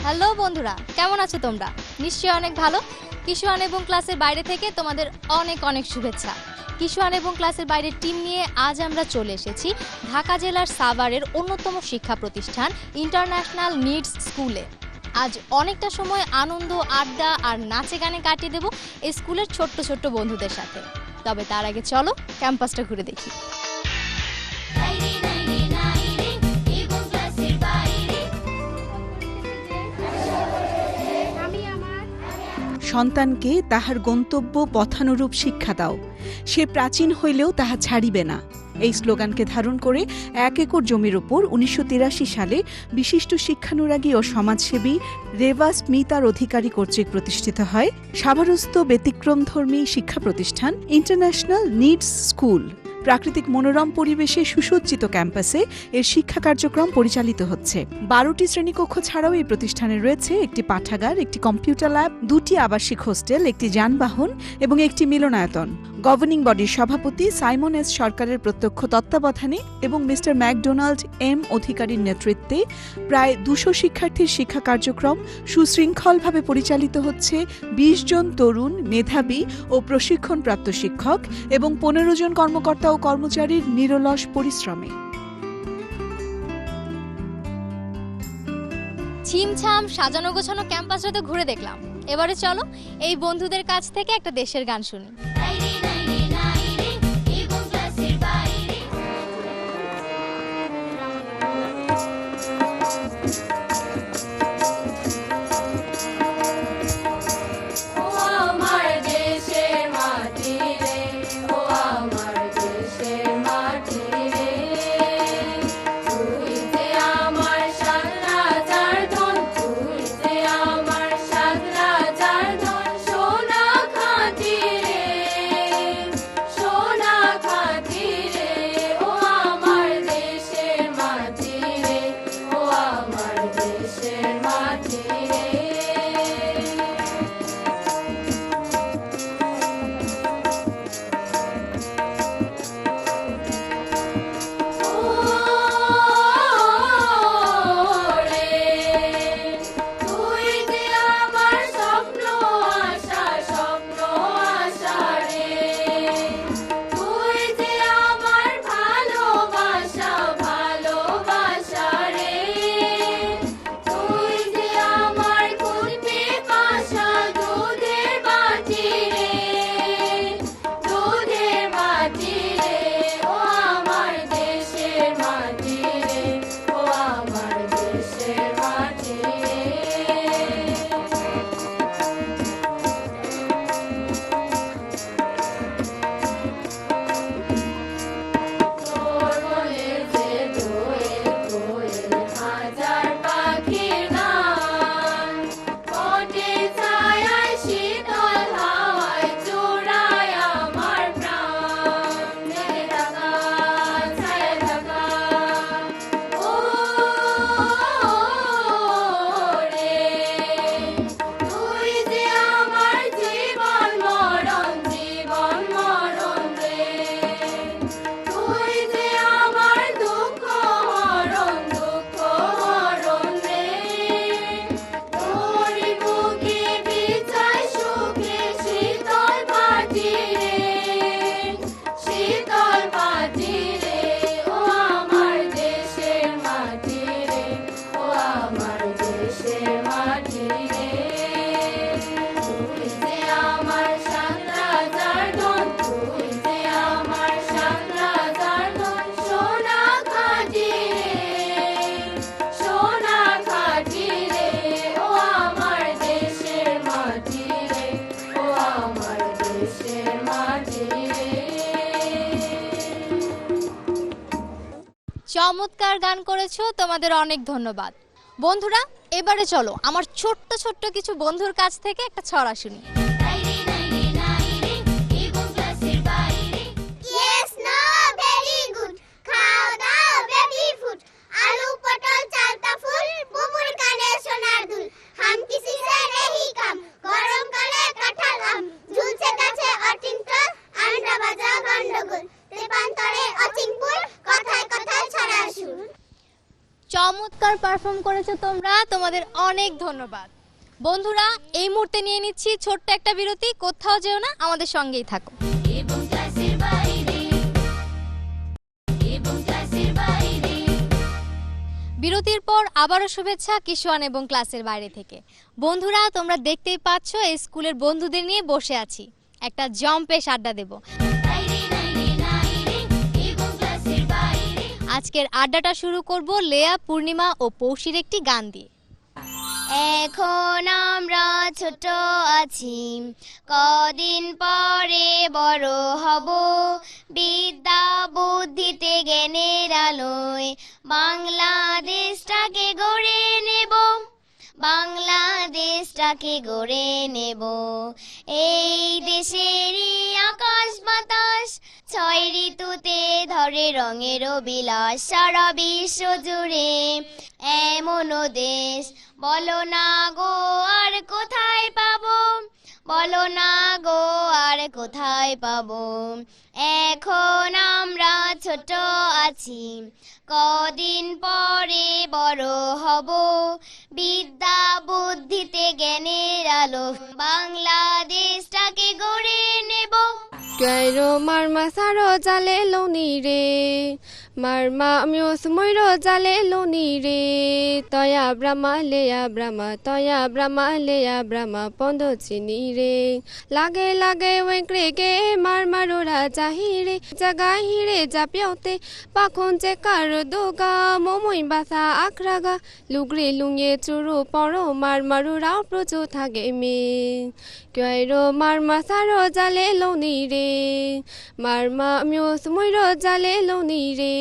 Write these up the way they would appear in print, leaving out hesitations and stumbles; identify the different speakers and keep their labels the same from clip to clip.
Speaker 1: Hello বন্ধুরা, কেমন আছো তোমরা? নিশ্চয়ই অনেক ভালো। কিশোয়ান এবং ক্লাসের বাইরে থেকে তোমাদের অনেক অনেক শুভেচ্ছা। কিশোয়ান এবং ক্লাসের বাইরের টিম নিয়ে আজ আমরা চলে এসেছি ঢাকা জেলার সাভারের অন্যতম শিক্ষা প্রতিষ্ঠান ইন্টারন্যাশনাল নিডস স্কুলে। আজ অনেকটা সময় আনন্দ, আড্ডা আর নাচে গানে কাটিয়ে দেব এই স্কুলের ছোট্ট ছোট্ট বন্ধুদের সাথে। তবে তার আগে চলো ক্যাম্পাসটা ঘুরে দেখি।
Speaker 2: সন্তানকে তাহার গন্তব্য পথানুরূপ শিক্ষা দাও, সে প্রাচীন হইলেও তাহা ছাড়িবে না। এই স্লোগানকে ধারণ করে 1 একর জমির ওপর 1983 সালে বিশিষ্ট শিক্ষানুরাগী ও সমাজসেবী রেভা স্মিতার অধিকারী কর্তৃক প্রতিষ্ঠিত হয় সাভারস্থ ব্যতিক্রমধর্মী শিক্ষা প্রতিষ্ঠান ইন্টারন্যাশনাল নিডস স্কুল। প্রাকৃতিক মনোরম পরিবেশে সুসজ্জিত ক্যাম্পাসে এর শিক্ষা কার্যক্রম পরিচালিত হচ্ছে। 12টি শ্রেণীকক্ষ ছাড়াও এই প্রতিষ্ঠানে রয়েছে একটি পাঠাগার, একটি কম্পিউটার ল্যাব, 2টি আবাসিক হোস্টেল, একটি যানবাহন এবং একটি মিলনায়তন। গভর্নিং বডির সভাপতি সাইমন এস সরকারের প্রত্যক্ষ তত্ত্বাবধানে এবং মিস্টার ম্যাকডোনাল্ড এম অধিকারীর নেতৃত্বে প্রায় 200 শিক্ষার্থীর শিক্ষা কার্যক্রম সুশৃঙ্খলভাবে পরিচালিত হচ্ছে 20 জন তরুণ, মেধাবী ও প্রশিক্ষণপ্রাপ্ত শিক্ষক এবং 15 জন কর্মকর্তা ও কর্মচারীর নিরলস পরিশ্রমে।
Speaker 1: ছিমছাম সাজানো গোছানো ক্যাম্পাসটা তো ঘুরে দেখলাম। এবারে চলো এই বন্ধুদের কাছ থেকে একটা দেশের গান শুনি। চমৎকার গান করেছো, তোমাদের অনেক ধন্যবাদ। বন্ধুরা, এবারে চলো আমার ছোট্ট ছোট্ট কিছু বন্ধুর কাছ থেকে একটা ছড়া শুনি। চমৎকার পারফর্ম করেছো তোমরা, তোমাদের অনেক ধন্যবাদ। বন্ধুরা, এই মুহূর্তে নিয়ে নিচ্ছি ছোট্ট একটা বিরতি। কোথাও যেও না, আমাদের সঙ্গেই থাকো। বিরতির পর আবারও শুভেচ্ছা কিশোয়ান এবং ক্লাসের বাইরে থেকে। বন্ধুরা, তোমরা দেখতেই পাচ্ছ এই স্কুলের বন্ধুদের নিয়ে বসে আছি, একটা জম্পেশ আড্ডা দেব। আজকের আড্ডাটা শুরু করব লেয়া, পূর্ণিমা ও পৌশির একটি গান দিয়ে।
Speaker 3: এখন আমরা ছোট আছি, কদিন পরে বড় হব, বিদ্যা বুদ্ধিতে জ্ঞানের আলোয় বাংলাদেশটাকে গড়ে নেব, বাংলাদেশটাকে গড়ে নেব। এই দেশেরই আকাশ বাতাস 6 ঋতুতে ধরে রঙের বিলাস, সারা বিশ্ব জুড়ে এমনও দেশ বলো না গো আর কোথায় পাবো, বলো না গো আর কোথায় পাবো। এখন আমরা ছোট আছি, কদিন পরে বড় হব, বিদ্যা বুদ্ধিতে জ্ঞানের আলো বাংলাদেশটাকে গড়ে নেব।
Speaker 4: Kairo marma saro jale loni re, marma mios moiro jale loni re, toya brahma leya brahma, toya brahma leya brahma pondo chini re, lage lage wenkre ge marma rora jahire, jaga hire japyote, pakhon je karo doga, momoi basa akraga, lugre lungye churu poro marma rora projo thage me, Kairo marma saro jale loni re, marma mios moiro jale loni re,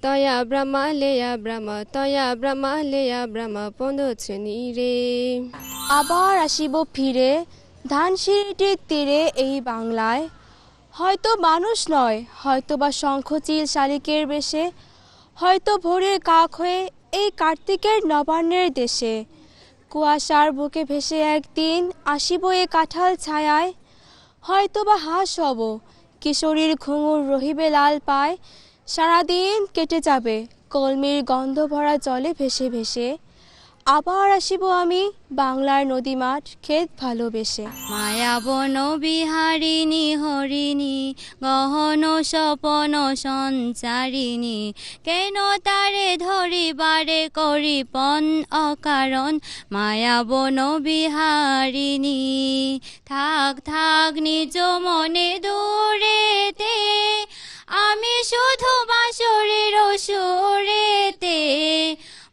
Speaker 4: toya brahma leya brahma, toya brahma leya brahma pondo chini re।
Speaker 5: আবার আসিব ফিরে ধানসিঁড়িটির তীরে এই বাংলায়, হয়তো মানুষ নয়, হয়তো বা শঙ্খচিল শালিকের বেশে, হয়তো ভোরের কাক হয়ে এই কার্তিকের নবান্নের দেশে। কুয়াশার বুকে ভেসে একদিন আসিব এ কাঁঠাল ছায়ায়, হয়তো বা হাঁস হব, কিশোরীর ঘুঙুর রহিবে লাল পায়, সারাদিন কেটে যাবে কলমির গন্ধ ভরা জলে ভেসে ভেসে। আবার আসিব আমি বাংলার নদী মাঠ ক্ষেত ভালোবেসে।
Speaker 1: মায়াবন বিহারিণী হরিণী গহন স্বপন সঞ্চারিণী, কেন তারে ধরিবারে করি পণ অকারণ। মায়াবন বিহারিণী থাক থাক নিজ মনে দূরেতে, আমি শুধু বাঁশরের সুরেতে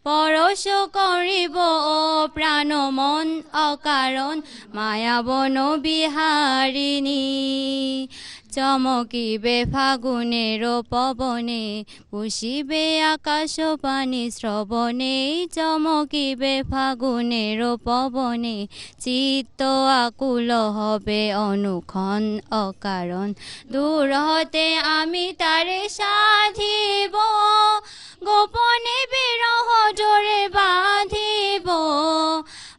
Speaker 1: পরশ করিব প্রাণ মন অকারণ। মায়াবন বিহারিণী চমকিবে ফাগুনের পবনে, পুষিবে আকাশ পানি শ্রবণে, চমকিবে ফাগুনের পবনে, চিত্ত আকুল হবে অনুক্ষণ অকারণ। দূর হতে আমি তারে সাধিব, গোপনে বিরহ জোরে বাঁধিব,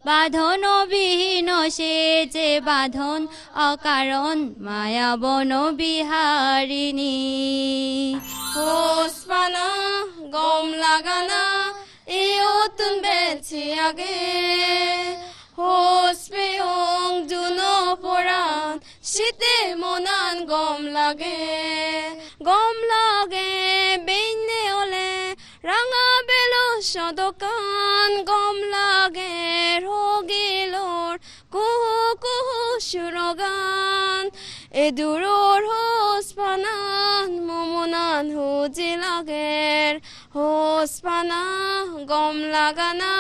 Speaker 1: বাঁধন বিহীন সে যে বাঁধন অকারণ। মায়াবন বিহারিণী
Speaker 4: হোসপানা গম লাগানা এ অতুন বেছি আগে, হোসপে ওং জুনো পরাণ শীতে মনান গম লাগে, গম লাগে বেইনে ওলে রাঙা বেলো সদকান, গম লাগে রোগিলোর কুহু কুহু সুরগান, এ দূরর হোসপানান মমনান হুজি লাগের, হোসপানা গম লাগানা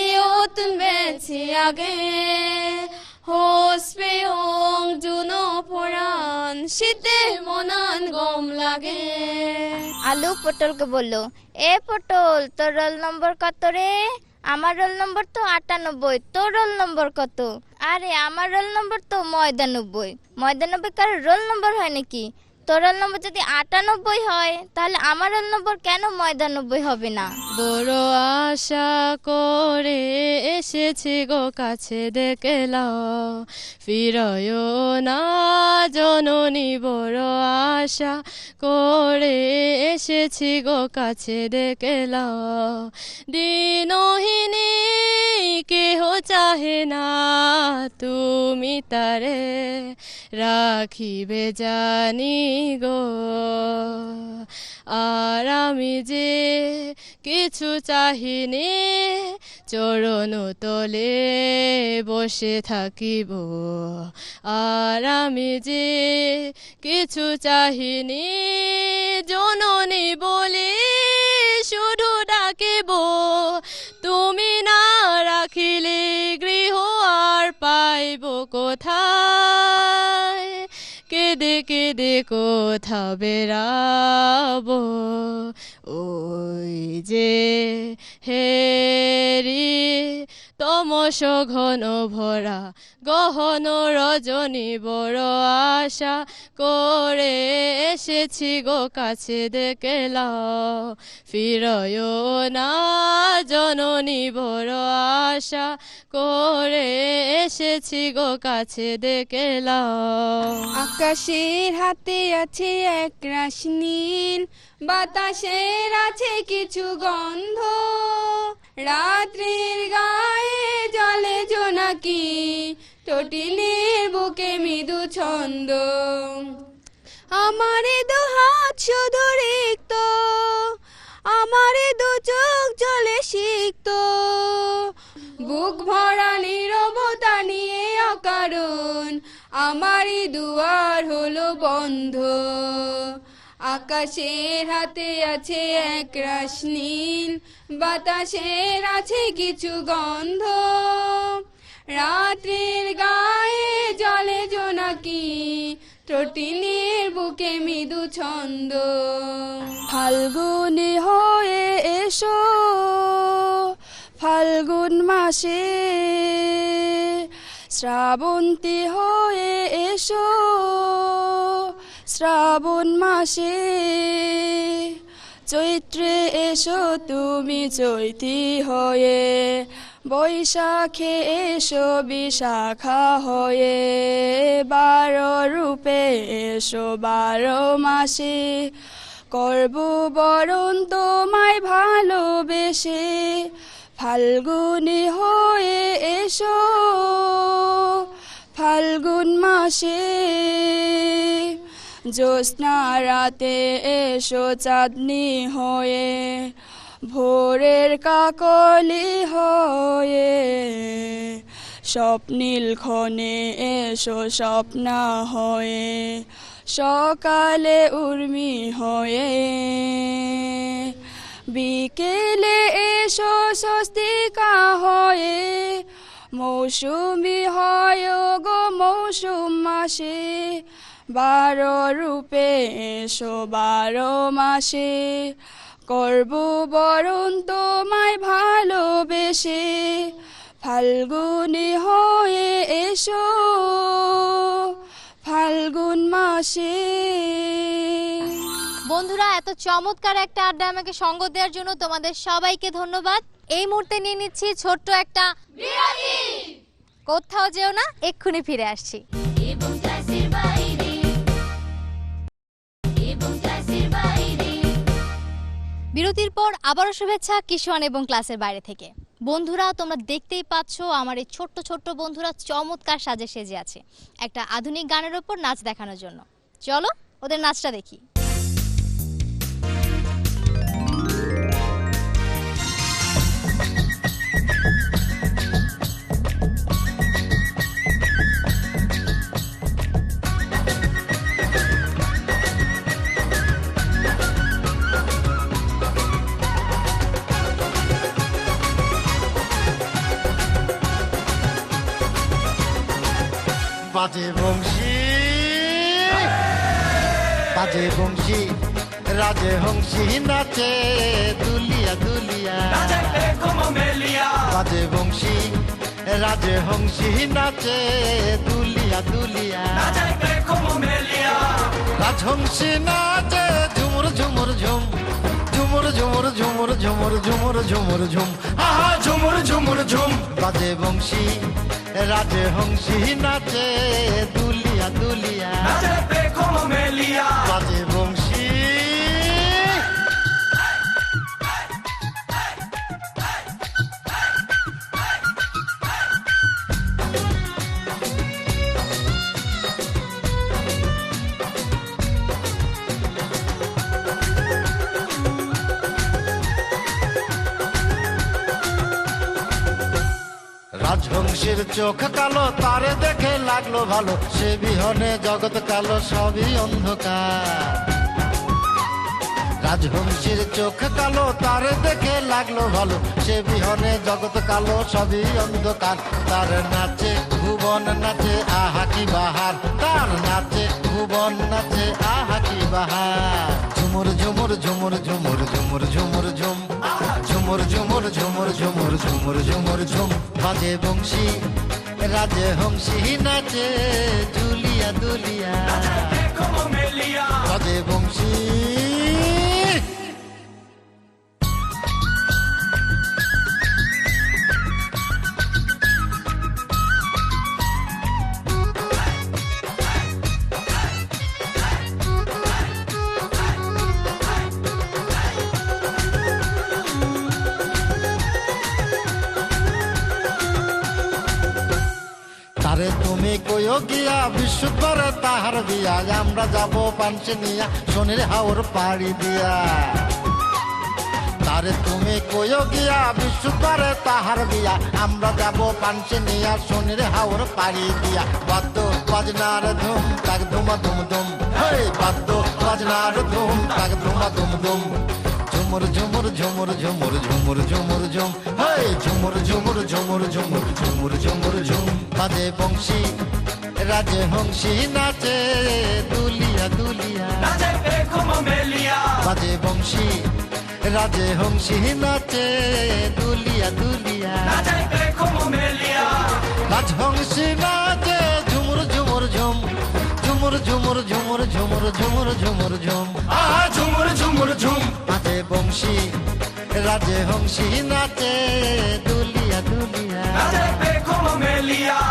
Speaker 4: এ অতুন বেছি আগে, হোসপে ওং জুনো পরাণ শীতে মনান গম লাগে।
Speaker 3: আলু পটলকে বলল, এ পটল তোর রোল নম্বর কত রে? আমার রোল নম্বর তো 98। তোর রোল নম্বর কত? আরে আমার রোল নম্বর তো 99। 99 কার রোল নম্বর হয় নাকি? তোর রোল নম্বর যদি 98 হয় তাহলে আমার রোল নম্বর কেন 99 হবে না?
Speaker 4: বড় আশা করে এসেছি গো কাছে দেখলাম, ফিরয় না জননী। বড় আশা করে এসেছি গো কাছে দেখলাম, দিনহীনী কেহ চাহে না, তুমি তারে রাখিবে জানি গো। আর আমি যে কিছু চাহিনি, চরণ তলে বসে থাকিব। আর আমি যে কিছু চাহিনি, জননী বলে শুধু ডাকিব। তুমি না রাখিলে গৃহ আর পাইব কোথায়, কেঁদে কেঁদে কোথা বেড়াবো। ওই যে হেরি তমস ঘন ভরা গহন রজনী, বড় আশা করে এসেছি গো কাছে দেখলাম, ফিরয় না জননী। বড় আশা করে এসেছি গো কাছে দেখলাম।
Speaker 5: আকাশের হাতে আছে এক রাশ নীল, বাতাসের আছে কিছু গন্ধ, রাত্রির গায়ে জলে জোনাকি, তটিনীর বুকে মৃদু ছন্দ। আমারে দু হাত শুধু রিক্ত, আমারে দু চোখ জলে সিক্ত, বুক ভরা নীরবতা নিয়ে অকারণ আমারই দুয়ার হলো বন্ধ। আকাশের হাতে আছে এক রাশ নীল, বাতাসের আছে কিছু গন্ধ, রাত্রির গায়ে জলে জোনাকি, তটিনীর বুকে মৃদু ছন্দ। ফাল্গুনি হয়ে এসো ফাল্গুন মাসে, শ্রাবন্তী হয়ে এসো শ্রাবণ মাসে, চৈত্রে এসো তুমি চৈতি হয়ে, বৈশাখে এসো বিশাখা হয়ে, 12 রূপে এসো 12 মাসে, করব বরণ তোমায় ভালোবেসে। ফাল্গুনি হয়ে এসো ফাল্গুন মাসে, জ্যোৎস্না রাতে এসো চাঁদনি হয়ে, ভোরের কাকলি হয়ে, স্বপ্নীল ক্ষণে এসো স্বপ্না হয়ে, সকালে উর্মি হয়ে, বিকেলে এসো স্বস্তিকা হয়ে, মৌসুমি হয় গো মৌসুম মাসে, 12 রূপে এসো 12 মাসে, করব বরণ তোমায় ভালোবেসে। ফাল্গুনি হয়ে এসো ফাল্গুন মাসে।
Speaker 1: বন্ধুরা, এত চমৎকার একটা আড্ডা আমাকে সঙ্গ দেওয়ার জন্য তোমাদের সবাইকে ধন্যবাদ। এই মুহূর্তে নিয়ে নিচ্ছি ছোট্ট একটা বিরতি। কোথাও যেও না, এক্ষুনি ফিরে আসছি। বিরতির পর আবারও শুভেচ্ছা কিশোয়ান এবং ক্লাসের বাইরে থেকে। বন্ধুরা, তোমরা দেখতেই পাচ্ছ আমার এই ছোট্ট ছোট্ট বন্ধুরা চমৎকার সাজে সেজে আছে একটা আধুনিক গানের ওপর নাচ দেখানোর জন্য। চলো ওদের নাচটা দেখি।
Speaker 6: বাজে বংশী বাজে বংশী, রাজে হংসী নাচে দুলিয়া দুলিয়া। বাজে বংশী রাজহংসী নাচে দুলিয়া দুলিয়া রাজহংসী নাচে ঝুমুর ঝুমুর ঝুম ঝুমুর ঝুমুর ঝুমুর ঝুমুর ঝুমুর ঝুমুর ঝুম আহা ঝুমুর ঝুমুর ঝুম বাজে বংশী রাজহংসী নাচে দুলিয়া দুলিয়া বাজে বংশী রাজহংসীর চোখ কালো তারে দেখে লাগলো ভালো সে বিহনে জগৎ কালো সবই অন্ধকার রাজহংসীর চোখ কালো তারে দেখে লাগলো ভালো সে বিহনে জগৎ কালো সবই অন্ধকার তার নাচে ভুবন নাচে আহা কি বাহার তার নাচে ভুবন নাচে আহা কি বাহার ঝুমুর ঝুমুর ঝুমুর ঝুমুর ঝুমুর ঝুমুর ঝুম ঝুমুর ঝুমুর ঝুমুর ঝুমুর ঝুমুর ঝুমুর ঝুম বাজে বংশী রাজহংসী নাচে দুলিয়া দুলিয়া বাজে বংশী তারে তুমি কইও গিয়া বিশ্বরে তাহার বিয়া আমরা যাব পাঞ্চে নিয়া শনির হাওর পাড়ি দিয়া তারে তুমি কইও গিয়া বিশ্বরে তাহার বিয়া আমরা যাব পাঞ্চে নিয়া শনির হাওর পাড়ি দিয়া বাদ্য বাজনার ধুম তাক ধুমা ধুম ধুম হেই বাদ্য বাজনার ধুম তাক ধুমা ধুম ধুম ঝুমুর ঝুমুর ঝুমুর ঝুমুর ঝুমুর ঝুমুর ঝুম হেই ঝুমুর ঝুমুর ঝুমুর ঝুমুর ঝুমুর ঝুমুর ঝুম বাজে বংশী রাজহংসী নাচে দুলিয়া দুলিয়া বাজে বংশী রাজহংসী নাচে দুলিয়া দুলিয়া রাজহংসী নাচে ঝুমুর ঝুমুর ঝুম ঝুমুর ঝুমুর ঝুমুর ঝুমুর ঝুমুর ঝুমুর ঝুম আহা ঝুমুর ঝুমুর ঝুম বাজে বংশী রাজহংসী নাচে দুলিয়া দুলিয়া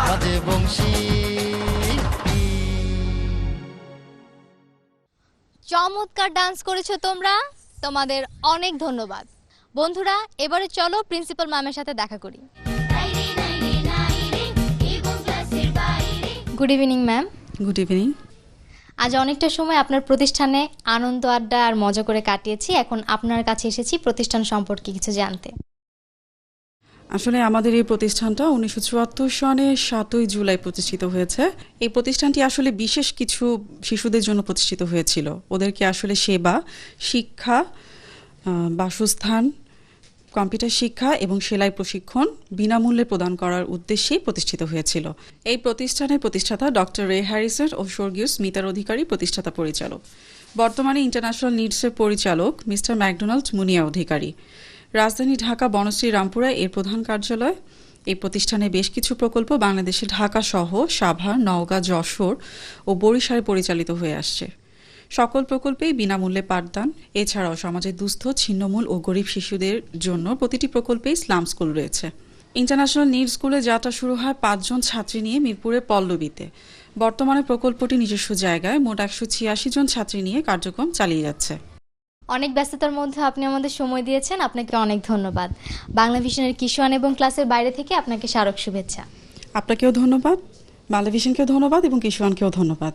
Speaker 6: বাজে বংশী
Speaker 1: চমৎকার ডান্স করেছো তোমরা, তোমাদের অনেক ধন্যবাদ। বন্ধুরা, এবারে চলো প্রিন্সিপাল ম্যামের সাথে দেখা করি। Good evening ma'am.
Speaker 2: Good evening.
Speaker 1: আজ অনেকটা সময় আপনার প্রতিষ্ঠানে আনন্দ আড্ডা আর মজা করে কাটিয়েছি। এখন আপনার কাছে এসেছি প্রতিষ্ঠান সম্পর্কে কিছু জানতে।
Speaker 7: আসলে আমাদের এই প্রতিষ্ঠানটা 1974 সনে 7ই জুলাই প্রতিষ্ঠিত হয়েছে। এই প্রতিষ্ঠানটি আসলে বিশেষ কিছু শিশুদের জন্য প্রতিষ্ঠিত হয়েছিল। ওদেরকে আসলে সেবা, শিক্ষা, বাসস্থান, কম্পিউটার শিক্ষা এবং সেলাই প্রশিক্ষণ বিনামূল্যে প্রদান করার উদ্দেশ্যেই প্রতিষ্ঠিত হয়েছিল। এই প্রতিষ্ঠানের প্রতিষ্ঠাতা ডক্টর রে হ্যারিসন ও স্বর্গীয় স্মিতার অধিকারী প্রতিষ্ঠাতা পরিচালক। বর্তমানে ইন্টারন্যাশনাল নিডসের পরিচালক মিস্টার ম্যাকডোনাল্ড মুনিয়া অধিকারী। রাজধানী ঢাকা বনশ্রী রামপুরায় এর প্রধান কার্যালয়। এই প্রতিষ্ঠানে বেশ কিছু প্রকল্প বাংলাদেশে ঢাকা সহ সাভার, নওগাঁ, যশোর ও বরিশালে পরিচালিত হয়ে আসছে। সকল প্রকল্পেই বিনামূল্যে পাঠদান। এছাড়াও সমাজের দুস্থ, ছিন্নমূল ও গরিব শিশুদের জন্য প্রতিটি প্রকল্পেই স্লাম স্কুল রয়েছে। ইন্টারন্যাশনাল নিড স্কুলে যাত্রা শুরু হয় 5 জন ছাত্রী নিয়ে মিরপুরের পল্লবীতে। বর্তমানে প্রকল্পটি নিজস্ব জায়গায় মোট 186 জন ছাত্রী নিয়ে কার্যক্রম চালিয়ে যাচ্ছে।
Speaker 1: অনেক ব্যস্ততার মধ্যে আপনি আমাদের সময় দিয়েছেন, আপনাকে অনেক ধন্যবাদ। বাংলা ভিশনের কিশোয়ান এবং ক্লাসের বাইরে থেকে আপনাকে স্মারক শুভেচ্ছা।
Speaker 7: আপনাকেও ধন্যবাদ, বাংলা ভিশনকেও ধন্যবাদ এবং কিশোয়ানকেও ধন্যবাদ।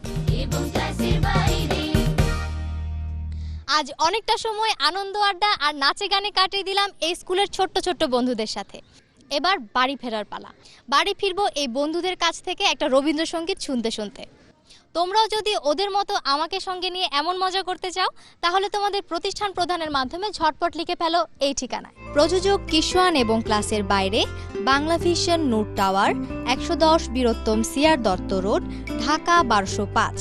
Speaker 1: আজ অনেকটা সময় আনন্দ আড্ডা আর নাচে গানে কাটিয়ে দিলাম এই স্কুলের ছোট্ট ছোট্ট বন্ধুদের সাথে। এবার বাড়ি ফেরার পালা। বাড়ি ফিরবো এই বন্ধুদের কাছ থেকে একটা রবীন্দ্রসঙ্গীত শুনতে শুনতে। তোমরাও যদি ওদের মতো আমাকে সঙ্গে নিয়ে এমন মজা করতে চাও, তাহলে তোমাদের প্রতিষ্ঠান প্রদানের মাধ্যমে ঝটপট লিখে ফেলো এই ঠিকানায়। প্রযোজক কিশোয়ান এবং ক্লাসের বাইরে, Bangla Vision, Noor Tower, 110 Bir Uttam CR Dutta Road, Dhaka 1205।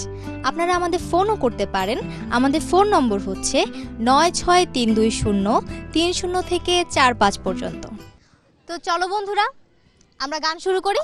Speaker 1: আপনারা আমাদের ফোনও করতে পারেন। আমাদের ফোন নম্বর হচ্ছে 96320 30 থেকে 45 পর্যন্ত। তো চলো বন্ধুরা, আমরা গান শুরু করি।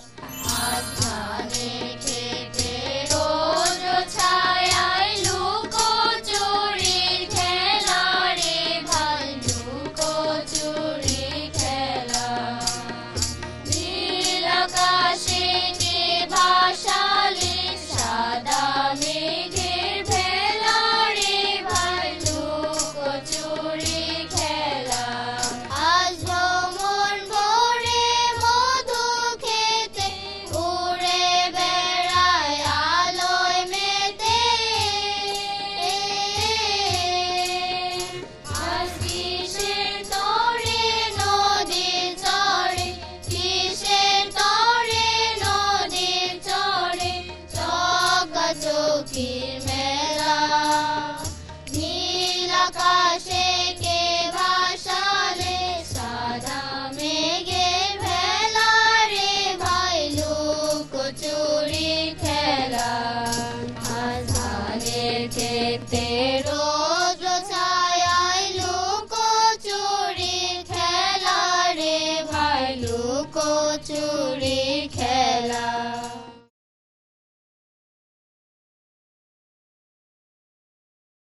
Speaker 3: চুরি খেলা